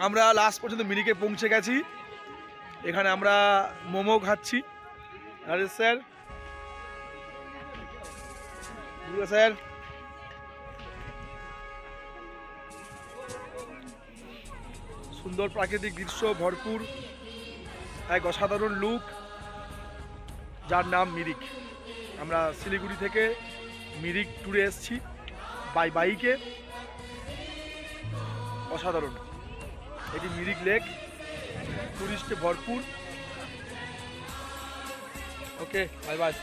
আমরা লাস্ট পর্যন্ত মিরিকে পৌঁছে গেছি। এখানে আমরা মোমো খাচ্ছি। আরে স্যার, স্যার সুন্দর প্রাকৃতিক দৃশ্য ভরপুর এক অসাধারণ লুক, যার নাম মিরিক। আমরা শিলিগুড়ি থেকে মিরিক ট্যুরে এসেছি বাইকে। অসাধারণ, এটি মিরিক লেক, টুরিস্টে ভরপুর। ওকে, বাই বাই।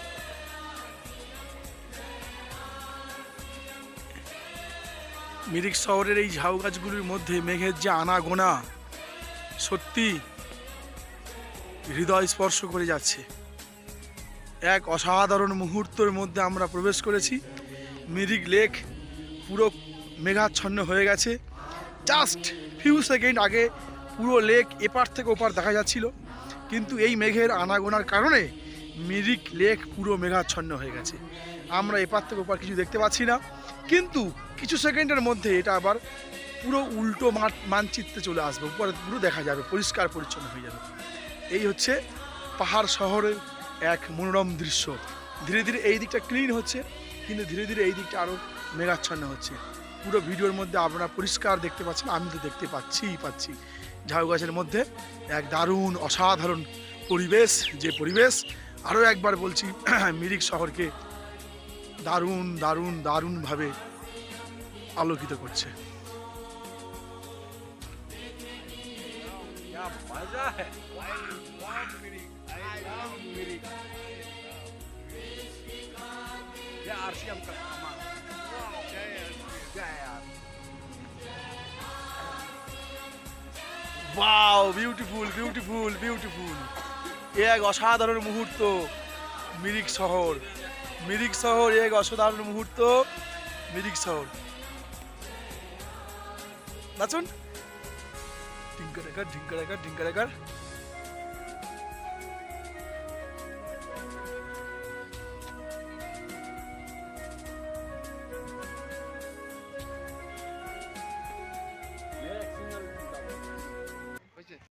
মিরিক শহরের এই ঝাউ গাছগুলির মধ্যে মেঘের যে আনাগোনা সত্যি হৃদয় স্পর্শ করে যাচ্ছে। এক অসাধারণ মুহূর্তের মধ্যে আমরা প্রবেশ করেছি। মিরিক লেক পুরো মেঘাচ্ছন্ন হয়ে গেছে। জাস্ট ফিউ সেকেন্ড আগে পুরো লেক এপার থেকে ওপার দেখা যাচ্ছিল, কিন্তু এই মেঘের আনাগোনার কারণে মিরিক লেক পুরো মেঘাচ্ছন্ন হয়ে গেছে। আমরা এপার থেকে ওপার কিছু দেখতে পাচ্ছি না, কিন্তু কিছু সেকেন্ডের মধ্যে এটা আবার পুরো উল্টো মানচিত্রে চলে আসবে, উপরে পুরো দেখা যাবে, পরিষ্কার পরিচ্ছন্ন হয়ে যাবে। এই হচ্ছে পাহাড় শহরের এক মনোরম দৃশ্য। ধীরে ধীরে এই দিকটা ক্লিন হচ্ছে, কিন্তু ধীরে ধীরে এই দিকটা আরও মেঘাচ্ছন্ন হচ্ছে। পুরো ভিডিওর মধ্যে আপনারা পরিষ্কার দেখতে পাচ্ছেন, আমি তো দেখতে পাচ্ছি ঝাউ গাছের মধ্যে এক দারুণ অসাধারণ পরিবেশ। যে পরিবেশ, আরও একবার বলছি, মিরিক শহরকে দারুণ দারুণ দারুণভাবে আলোকিত করছে। Wow, beautiful beautiful beautiful. এ এক অসাধারণ মুহূর্ত। মিরিক শহর এক অসাধারণ মুহূর্ত। মিরিক শহর, নাচুন, ঢিঙ্কা ঢিঙ্কা ঢিঙ্কা।